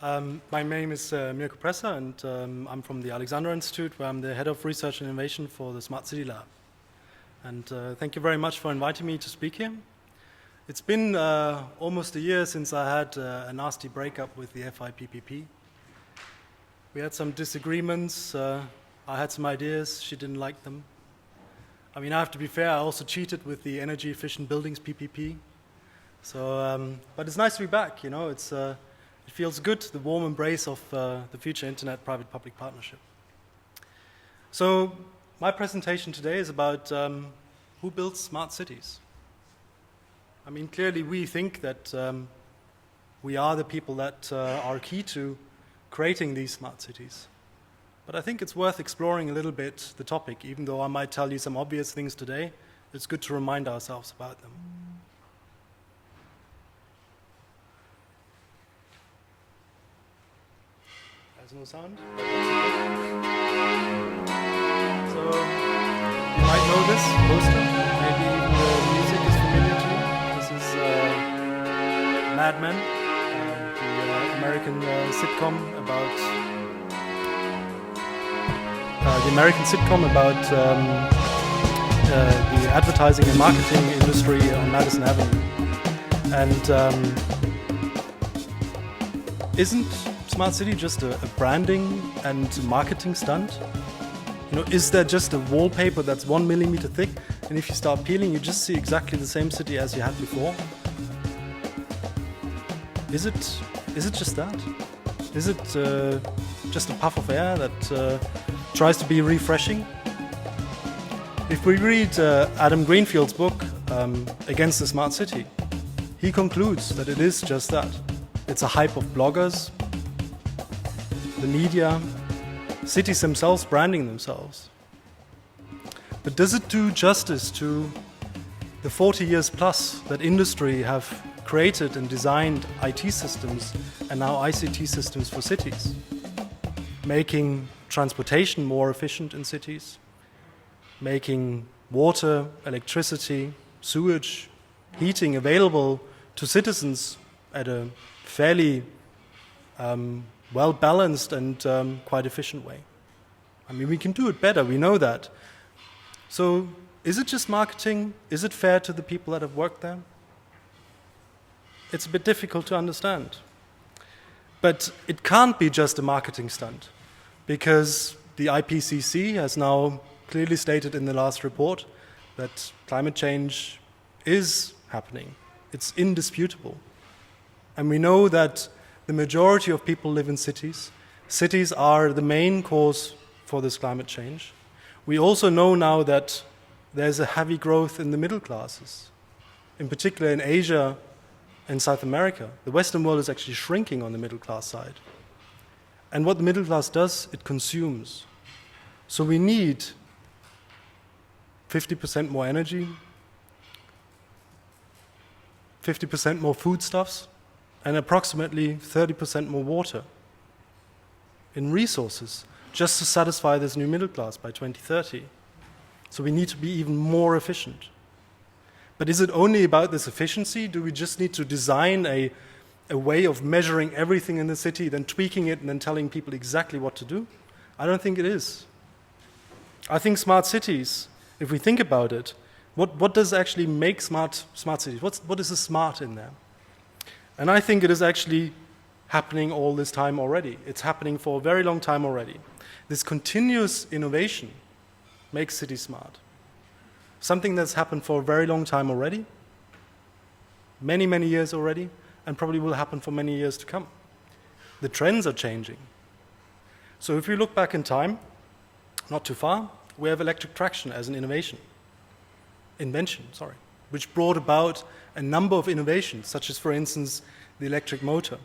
My name is Mirko and I'm from the Alexander Institute, where I'm the Head of Research and Innovation for the Smart City Lab. And thank you very much for inviting me to speak here. It's been almost a year since I had a nasty breakup with the FI-PPP. We had some disagreements. I had some ideas. She didn't like them. I mean, I have to be fair, I also cheated with the Energy Efficient Buildings PPP. So, but it's nice to be back, you know. It feels good, the warm embrace of the future internet private-public partnership. So my presentation today is about who builds smart cities. I mean, clearly we think that we are the people that are key to creating these smart cities. But I think it's worth exploring a little bit the topic, even though I might tell you some obvious things today. It's good to remind ourselves about them. There's no sound. So you might know this poster. Maybe even the music is familiar to you. This is Mad Men, the American sitcom about the advertising and marketing industry on Madison Avenue. And isn't Smart City just a branding and marketing stunt? You know, is there just a wallpaper that's 1 millimeter thick, and if you start peeling, you just see exactly the same city as you had before? Is it just that? Is it just a puff of air that tries to be refreshing? If we read Adam Greenfield's book, Against the Smart City, he concludes that it is just that. It's a hype of bloggers, the media, cities themselves branding themselves. But does it do justice to the 40 years plus that industry have created and designed IT systems and now ICT systems for cities, making transportation more efficient in cities, making water, electricity, sewage, heating available to citizens at a fairly well-balanced and quite efficient way? I mean, we can do it better, we know that. So, is it just marketing? Is it fair to the people that have worked there? It's a bit difficult to understand. But it can't be just a marketing stunt, because the IPCC has now clearly stated in the last report that climate change is happening. It's indisputable. And we know that the majority of people live in cities. Cities are the main cause for this climate change. We also know now that there's a heavy growth in the middle classes, in particular in Asia and South America. The Western world is actually shrinking on the middle class side. And what the middle class does, it consumes. So we need 50% more energy, 50% more foodstuffs, and approximately 30% more water in resources just to satisfy this new middle class by 2030. So we need to be even more efficient. But is it only about this efficiency? Do we just need to design a way of measuring everything in the city, then tweaking it and then telling people exactly what to do? I don't think it is. I think smart cities, if we think about it, what does actually make smart cities? What is the smart in there? And I think it is actually happening all this time already. It's happening for a very long time already. This continuous innovation makes cities smart. Something that's happened for a very long time already, many, many years already, and probably will happen for many years to come. The trends are changing. So if we look back in time, not too far, we have electric traction as an invention, which brought about a number of innovations, such as, for instance, the electric motor.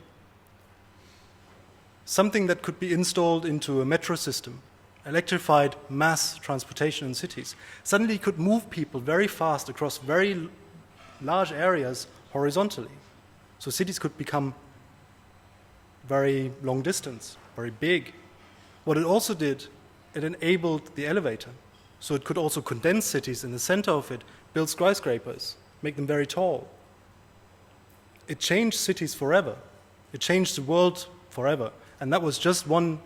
Something that could be installed into a metro system, electrified mass transportation in cities, suddenly could move people very fast across very large areas horizontally. So cities could become very long distance, very big. What it also did, it enabled the elevator. So it could also condense cities in the center of it, build skyscrapers, make them very tall. It changed cities forever. It changed the world forever. And that was just one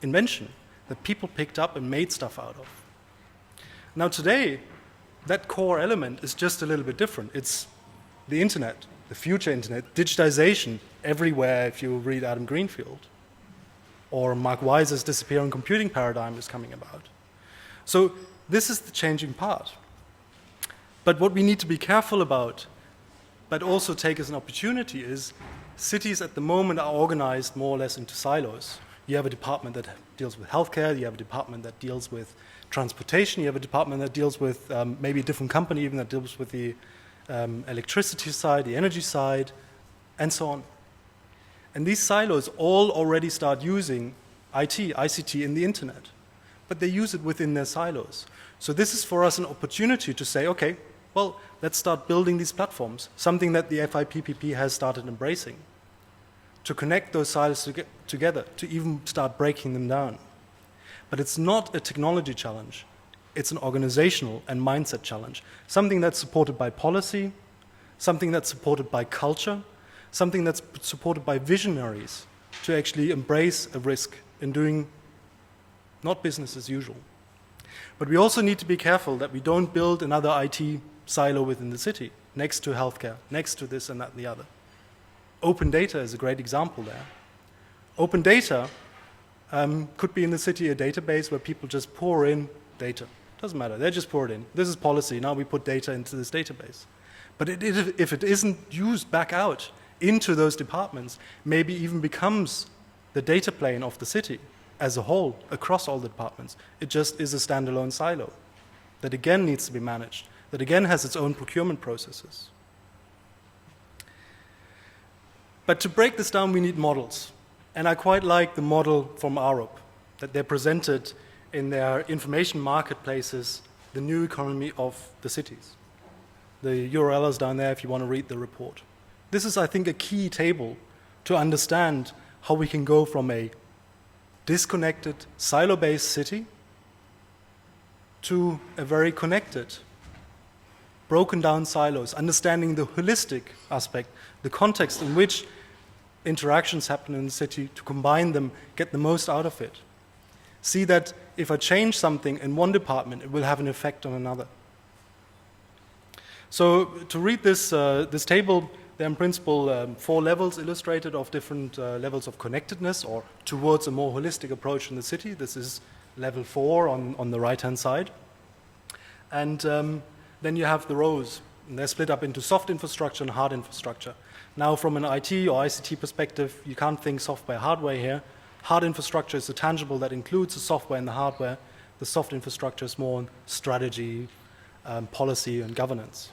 invention that people picked up and made stuff out of. Now today, that core element is just a little bit different. It's the internet, the future internet, digitization everywhere if you read Adam Greenfield. Or Mark Weiser's disappearing computing paradigm is coming about. So this is the changing part. But what we need to be careful about, but also take as an opportunity, is cities at the moment are organized more or less into silos. You have a department that deals with healthcare, you have a department that deals with transportation, you have a department that deals with maybe a different company even that deals with the electricity side, the energy side, and so on. And these silos all already start using ICT in the internet, but they use it within their silos. So this is for us an opportunity to say, okay, well, let's start building these platforms, something that the FI-PPP has started embracing, to connect those silos together, to even start breaking them down. But it's not a technology challenge. It's an organizational and mindset challenge, something that's supported by policy, something that's supported by culture, something that's supported by visionaries to actually embrace a risk in doing not business as usual. But we also need to be careful that we don't build another IT silo within the city, next to healthcare, next to this and that and the other. Open data is a great example there. Open data could be in the city a database where people just pour in data. Doesn't matter, they just pour it in. This is policy, now we put data into this database. But if it isn't used back out into those departments, maybe even becomes the data plane of the city as a whole, across all the departments. It just is a standalone silo that again needs to be managed, that again has its own procurement processes. But to break this down, we need models. And I quite like the model from Arup, that they presented in their information marketplaces, the new economy of the cities. The URL is down there if you want to read the report. This is, I think, a key table to understand how we can go from a disconnected, silo-based city to a very connected, broken down silos, understanding the holistic aspect, the context in which interactions happen in the city, to combine them, get the most out of it. See that if I change something in one department, it will have an effect on another. So to read this table, there are in principle 4 levels illustrated of different levels of connectedness or towards a more holistic approach in the city. This is level 4 on the right-hand side. And then you have the rows. And they're split up into soft infrastructure and hard infrastructure. Now, from an IT or ICT perspective, you can't think software, hardware here. Hard infrastructure is the tangible that includes the software and the hardware. The soft infrastructure is more on strategy, policy, and governance.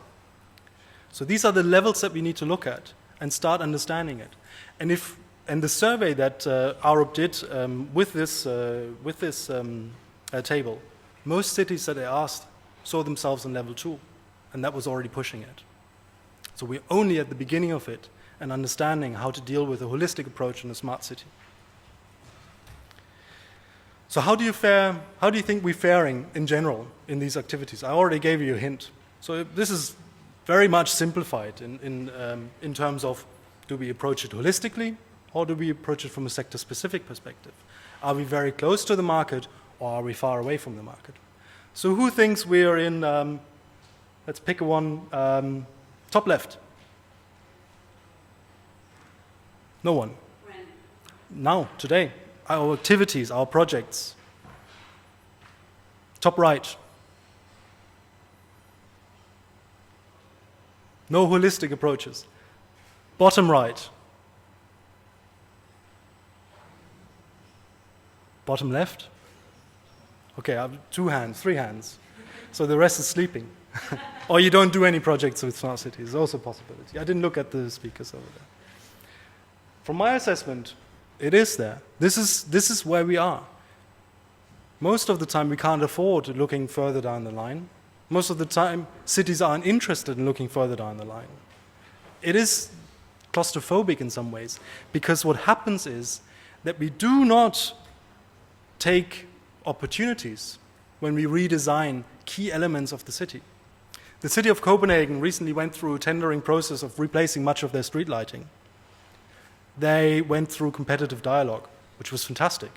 So these are the levels that we need to look at and start understanding it. And the survey that Arup did with this table, most cities that they asked saw themselves on level 2, and that was already pushing it. So we're only at the beginning of it and understanding how to deal with a holistic approach in a smart city. So how do you think we're faring in general in these activities? I already gave you a hint. So this is very much simplified in terms of, do we approach it holistically or do we approach it from a sector-specific perspective? Are we very close to the market or are we far away from the market? So who thinks we're in, let's pick one, top left? No one. When? Now, today. Our activities, our projects. Top right. No holistic approaches. Bottom right. Bottom left. Okay, I have 2 hands, 3 hands. So the rest is sleeping. Or you don't do any projects with smart cities. It's also a possibility. I didn't look at the speakers over there. From my assessment, it is there. This is where we are. Most of the time, we can't afford looking further down the line. Most of the time, cities aren't interested in looking further down the line. It is claustrophobic in some ways, because what happens is that we do not take opportunities when we redesign key elements of the city. The city of Copenhagen recently went through a tendering process of replacing much of their street lighting. They went through competitive dialogue, which was fantastic,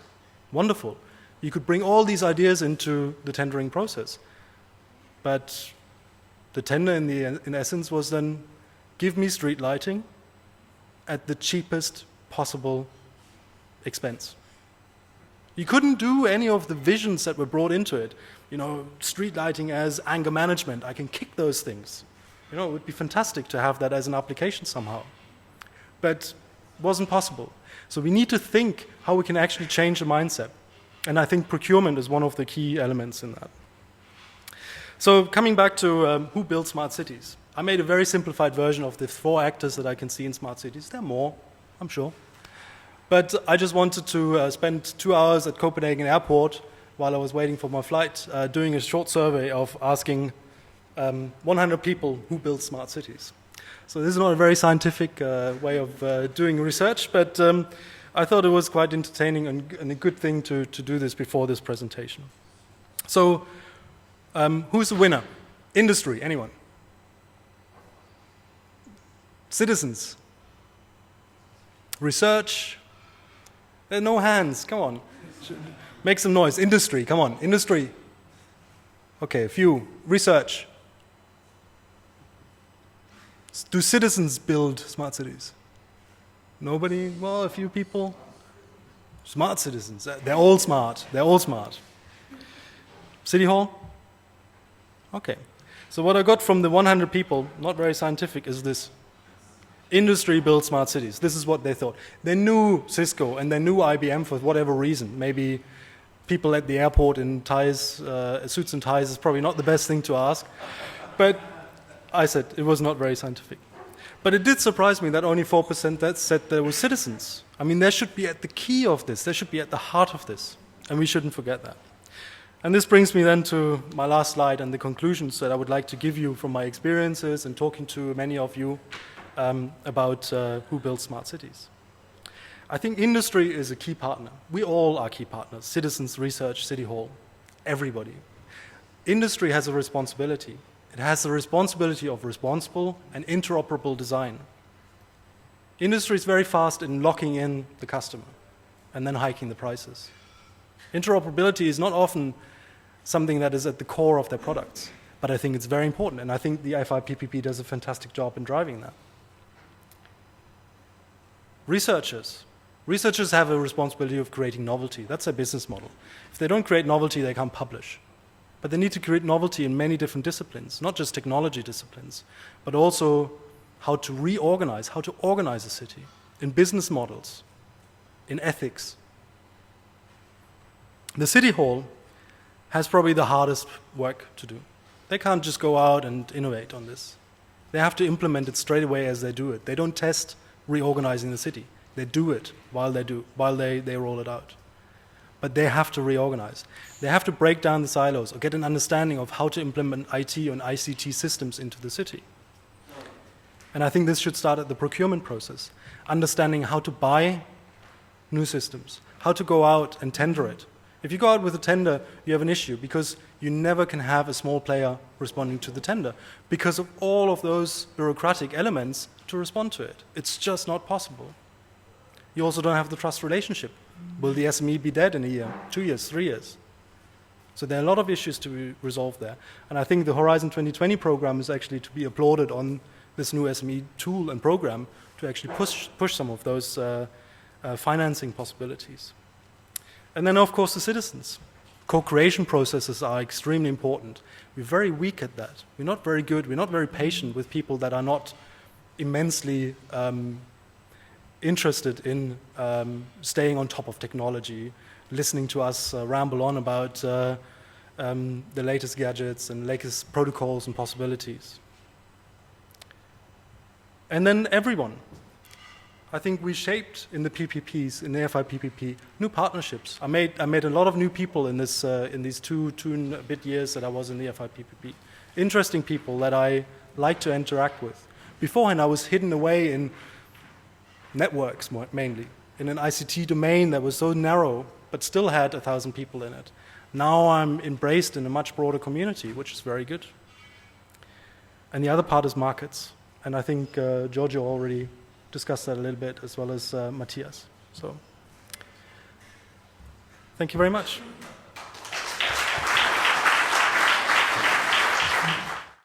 wonderful. You could bring all these ideas into the tendering process. But the tender in essence was then, give me street lighting at the cheapest possible expense. You couldn't do any of the visions that were brought into it. You know, street lighting as anger management, I can kick those things. You know, it would be fantastic to have that as an application somehow. But it wasn't possible. So we need to think how we can actually change the mindset. And I think procurement is one of the key elements in that. So coming back to who builds smart cities. I made a very simplified version of the 4 actors that I can see in smart cities. There are more, I'm sure. But I just wanted to spend 2 hours at Copenhagen Airport while I was waiting for my flight, doing a short survey of asking 100 people who build smart cities. So this is not a very scientific way of doing research, but I thought it was quite entertaining and a good thing to do this before this presentation. So who's the winner? Industry, anyone? Citizens? Research? There are no hands, come on. Make some noise. Industry, come on. Industry. Okay, a few. Research. Do citizens build smart cities? Nobody? Well, a few people. Smart citizens. They're all smart. They're all smart. City Hall? Okay. So what I got from the 100 people, not very scientific, is this. Industry builds smart cities. This is what they thought. They knew Cisco and they knew IBM for whatever reason. Maybe people at the airport in ties, suits and ties is probably not the best thing to ask. But I said it was not very scientific. But it did surprise me that only 4% that said there were citizens. I mean, they should be at the key of this. They should be at the heart of this. And we shouldn't forget that. And this brings me then to my last slide and the conclusions that I would like to give you from my experiences and talking to many of you about who builds smart cities. I think industry is a key partner. We all are key partners. Citizens, research, City Hall, everybody. Industry has a responsibility. It has the responsibility of responsible and interoperable design. Industry is very fast in locking in the customer and then hiking the prices. Interoperability is not often something that is at the core of their products, but I think it's very important, and I think the FI-PPP does a fantastic job in driving that. Researchers have a responsibility of creating novelty. That's their business model. If they don't create novelty, they can't publish. But they need to create novelty in many different disciplines, not just technology disciplines, but also how to reorganize, how to organize a city, in business models, in ethics. The City Hall has probably the hardest work to do. They can't just go out and innovate on this. They have to implement it straight away as they do it. They don't test reorganizing the city. They do it while they roll it out. But they have to reorganize. They have to break down the silos or get an understanding of how to implement IT and ICT systems into the city. And I think this should start at the procurement process, understanding how to buy new systems, how to go out and tender it. If you go out with a tender, you have an issue because you never can have a small player responding to the tender because of all of those bureaucratic elements to respond to it. It's just not possible. You also don't have the trust relationship. Will the SME be dead in a year, 2 years, 3 years? So there are a lot of issues to be resolved there. And I think the Horizon 2020 program is actually to be applauded on this new SME tool and program to actually push some of those financing possibilities. And then, of course, the citizens. Co-creation processes are extremely important. We're very weak at that. We're not very good. We're not very patient with people that are not immensely interested in staying on top of technology, listening to us ramble on about the latest gadgets and latest protocols and possibilities. And then everyone. I think we shaped in the PPPs, in the FI-PPP, new partnerships. I made a lot of new people in this in these two and a bit years that I was in the FI-PPP. Interesting people that I like to interact with. Beforehand, I was hidden away in networks mainly, in an ICT domain that was so narrow, but still had 1,000 people in it. Now I'm embraced in a much broader community, which is very good. And the other part is markets. And I think Giorgio already discussed that a little bit, as well as Matthias. So, thank you very much.